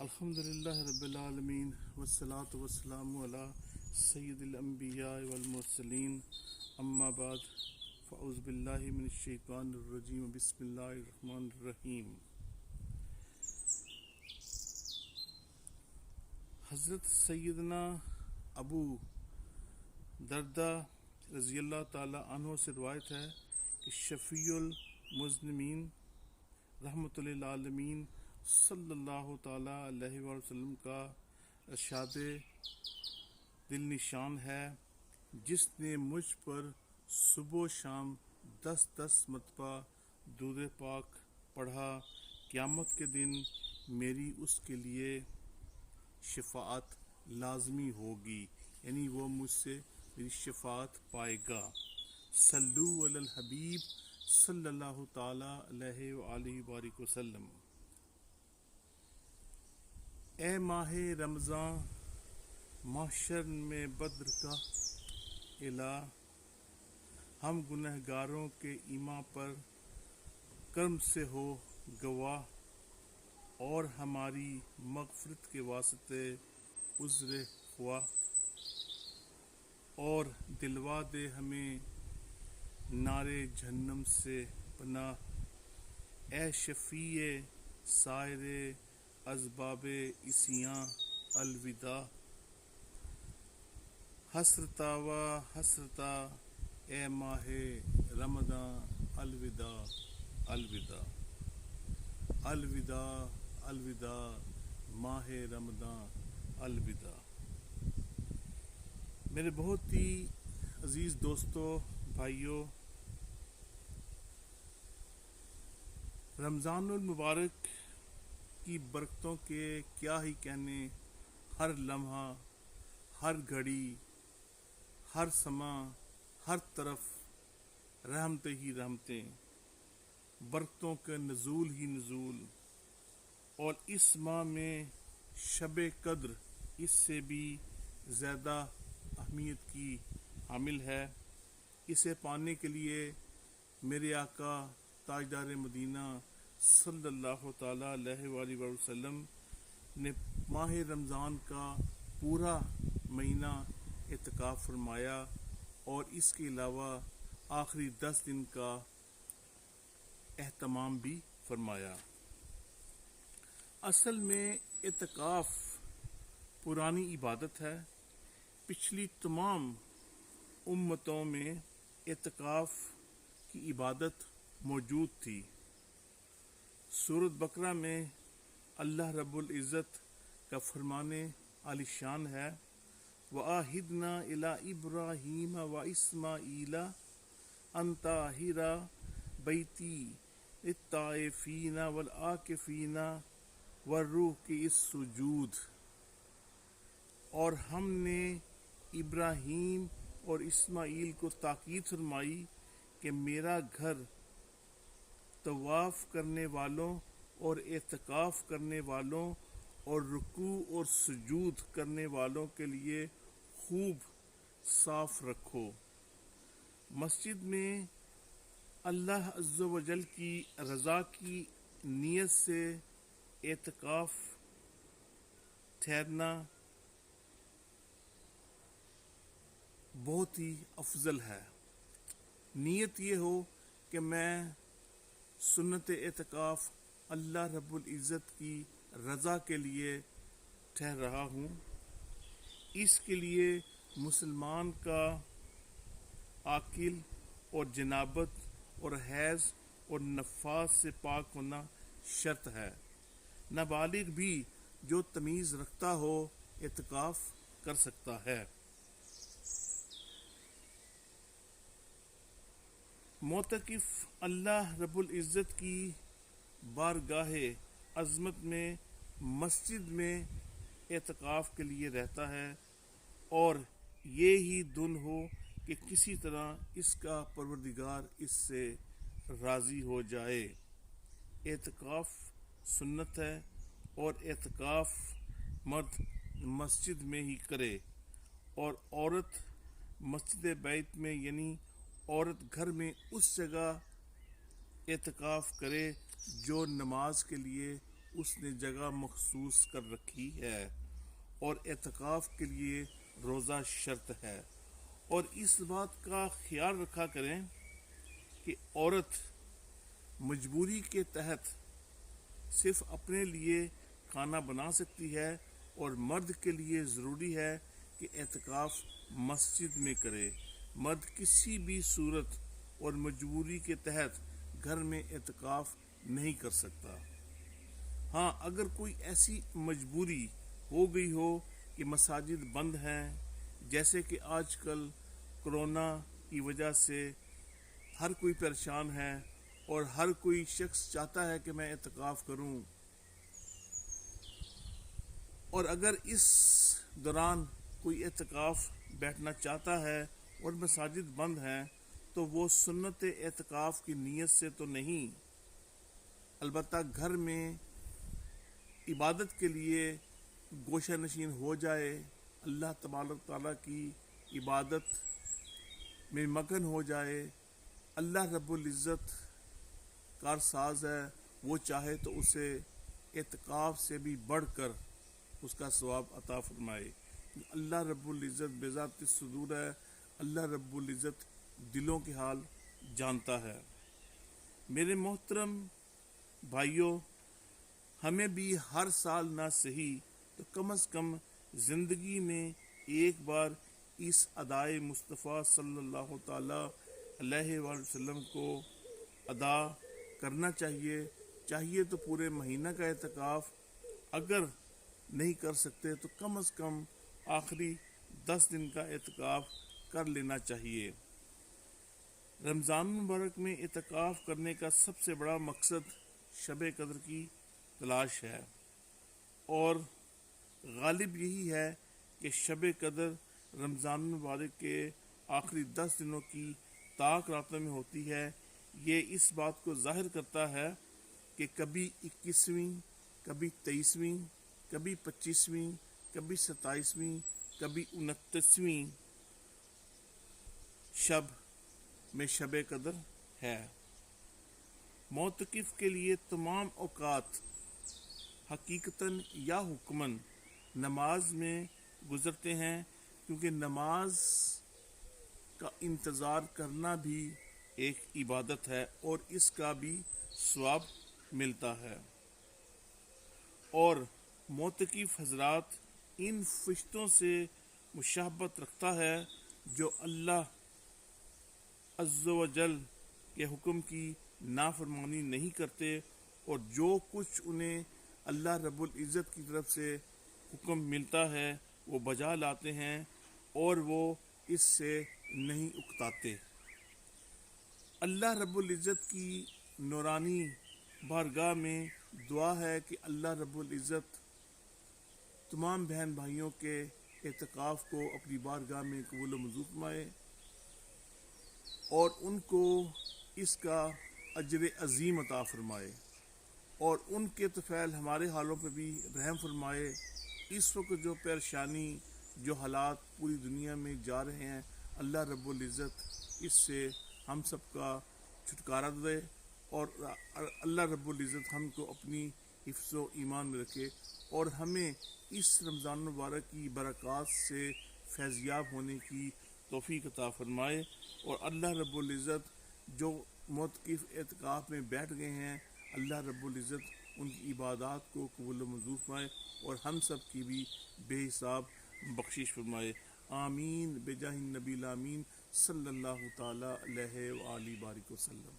الحمدللہ رب العالمین والصلاة والسلام علی سید الانبیاء والمرسلین اما بعد فاعوذ باللہ من الشیطان الرجیم بسم اللہ الرحمن الرحیم۔ حضرت سیدنا ابو دردہ رضی اللہ تعالی عنہ سے روایت ہے کہ شفیع المذنبین رحمۃ للعالمین صلی اللہ تعالی علیہ وسلم کا ارشاد دل نشان ہے، جس نے مجھ پر صبح و شام 10 مرتبہ درود پاک پڑھا، قیامت کے دن میری اس کے لیے شفاعت لازمی ہوگی، یعنی وہ مجھ سے میری شفاعت پائے گا۔ صلو علی الحبیب صلی اللہ تعالی علیہ وآلہ وبارک وسلم۔ اے ماہ رمضان، محشر میں بدر کا الہ، ہم گنہگاروں کے ایمان پر کرم سے ہو گواہ، اور ہماری مغفرت کے واسطے عذر خواہ، اور دلوا دے ہمیں نار جہنم سے پناہ۔ اے شفیع سائر اسباب عصیاں الوداع، حسرتا و حسرتا اے ماہ رمضان الوداع الوداع الوداع الوداع ماہ رمضان الوداع۔ میرے بہت ہی عزیز دوستوں، بھائیوں، رمضان المبارک کی برکتوں کے کیا ہی کہنے، ہر لمحہ، ہر گھڑی، ہر سماں، ہر طرف رحمتیں ہی رحمتیں، برکتوں کے نزول ہی نزول، اور اس ماہ میں شب قدر اس سے بھی زیادہ اہمیت کی حامل ہے۔ اسے پانے کے لیے میرے آقا تاجدار مدینہ صلی اللہ تعالی علیہ وآلہ وسلم نے ماہ رمضان کا پورا مہینہ اعتکاف فرمایا، اور اس کے علاوہ آخری 10 دن کا اہتمام بھی فرمایا۔ اصل میں اعتکاف پرانی عبادت ہے۔ پچھلی تمام امتوں میں اعتکاف کی عبادت موجود تھی۔ سورۃ بقرہ میں اللہ رب العزت کا فرمان عالی شان ہے، وَعَهِدْنَا إِلَىٰ إِبْرَاهِيمَ وَإِسْمَاعِيلَ أَن طَهِّرَ بَيْتِي لِلطَّائِفِينَ وَالْعَاکِفِينَ وَالرُّكَّعِ السُّجُودِ۔ اور ہم نے ابراہیم اور اسماعیل کو تاکید فرمائی کہ میرا گھر طواف کرنے والوں اور اعتکاف کرنے والوں اور رکوع اور سجود کرنے والوں کے لیے خوب صاف رکھو۔ مسجد میں اللہ عز و جل کی رضا کی نیت سے اعتکاف ٹھہرنا بہت ہی افضل ہے۔ نیت یہ ہو کہ میں سنت اعتکاف اللہ رب العزت کی رضا کے لیے ٹھہر رہا ہوں۔ اس کے لیے مسلمان کا عاقل اور جنابت اور حیض اور نفاس سے پاک ہونا شرط ہے۔ نابالغ بھی جو تمیز رکھتا ہو اعتکاف کر سکتا ہے۔ معتکف اللہ رب العزت کی بارگاہ عظمت میں مسجد میں اعتکاف کے لیے رہتا ہے، اور یہ ہی دن ہو کہ کسی طرح اس کا پروردگار اس سے راضی ہو جائے۔ اعتکاف سنت ہے، اور اعتکاف مرد مسجد میں ہی کرے، اور عورت مسجد بیت میں، یعنی عورت گھر میں اس جگہ اعتکاف کرے جو نماز کے لیے اس نے جگہ مخصوص کر رکھی ہے اور اعتکاف کے لیے روزہ شرط ہے۔ اور اس بات کا خیال رکھا کریں کہ عورت مجبوری کے تحت صرف اپنے لیے کھانا بنا سکتی ہے، اور مرد کے لیے ضروری ہے کہ اعتکاف مسجد میں کرے۔ مرد کسی بھی صورت اور مجبوری کے تحت گھر میں اعتکاف نہیں کر سکتا۔ ہاں، اگر کوئی ایسی مجبوری ہو گئی ہو کہ مساجد بند ہیں، جیسے کہ آج کل کرونا کی وجہ سے ہر کوئی پریشان ہے اور ہر کوئی شخص چاہتا ہے کہ میں اعتکاف کروں، اور اگر اس دوران کوئی اعتکاف بیٹھنا چاہتا ہے اور مساجد بند ہیں تو وہ سنت اعتکاف کی نیت سے تو نہیں، البتہ گھر میں عبادت کے لیے گوشہ نشین ہو جائے، اللہ تبارک تعالیٰ کی عبادت میں مگن ہو جائے۔ اللہ رب العزت کارساز ہے، وہ چاہے تو اسے اعتکاف سے بھی بڑھ کر اس کا ثواب عطا فرمائے۔ اللہ رب العزت بذات الصدور ہے، اللہ رب العزت دلوں کے حال جانتا ہے۔ میرے محترم بھائیوں، ہمیں بھی ہر سال نہ صحیح تو کم از کم زندگی میں ایک بار اس ادائے مصطفیٰ صلی اللہ تعالیٰ علیہ وآلہ وسلم کو ادا کرنا چاہیے تو پورے مہینہ کا اعتکاف، اگر نہیں کر سکتے تو کم از کم آخری 10 دن کا اعتکاف کر لینا چاہیے۔ رمضان المبارک میں اعتکاف کرنے کا سب سے بڑا مقصد شب قدر کی تلاش ہے، اور غالب یہی ہے کہ شب قدر رمضان المبارک کے آخری 10 دنوں کی طاق راتوں میں ہوتی ہے۔ یہ اس بات کو ظاہر کرتا ہے کہ کبھی 21ویں، کبھی 23ویں، کبھی 25ویں، کبھی 27ویں، کبھی 29ویں شب میں شب قدر ہے۔ معتکف کے لیے تمام اوقات حقیقتاً یا حکماً نماز میں گزرتے ہیں، کیونکہ نماز کا انتظار کرنا بھی ایک عبادت ہے اور اس کا بھی ثواب ملتا ہے۔ اور معتکف حضرات ان فرشتوں سے مشابہت رکھتا ہے جو اللہ عز و جل کے حکم کی نافرمانی نہیں کرتے، اور جو کچھ انہیں اللہ رب العزت کی طرف سے حکم ملتا ہے وہ بجا لاتے ہیں اور وہ اس سے نہیں اکتاتے۔ اللہ رب العزت کی نورانی بارگاہ میں دعا ہے کہ اللہ رب العزت تمام بہن بھائیوں کے اعتکاف کو اپنی بارگاہ میں قبول و منظور فرمائے، اور ان کو اس کا اجر عظیم عطا فرمائے، اور ان کے طفیل ہمارے حالوں پہ بھی رحم فرمائے۔ اس وقت جو پریشانی، جو حالات پوری دنیا میں جا رہے ہیں، اللہ رب العزت اس سے ہم سب کا چھٹکارا دے، اور اللہ رب العزت ہم کو اپنی حفظ و ایمان میں رکھے، اور ہمیں اس رمضان المبارک کی برکات سے فیضیاب ہونے کی توفیق عطا فرمائے۔ اور اللہ رب العزت جو معتکف اعتکاف میں بیٹھ گئے ہیں، اللہ رب العزت ان کی عبادات کو قبول و منظور فرمائے، اور ہم سب کی بھی بے حساب بخشش فرمائے۔ آمین بجاہ النبی الامین صلی اللہ تعالیٰ علیہ وآلہ وسلم۔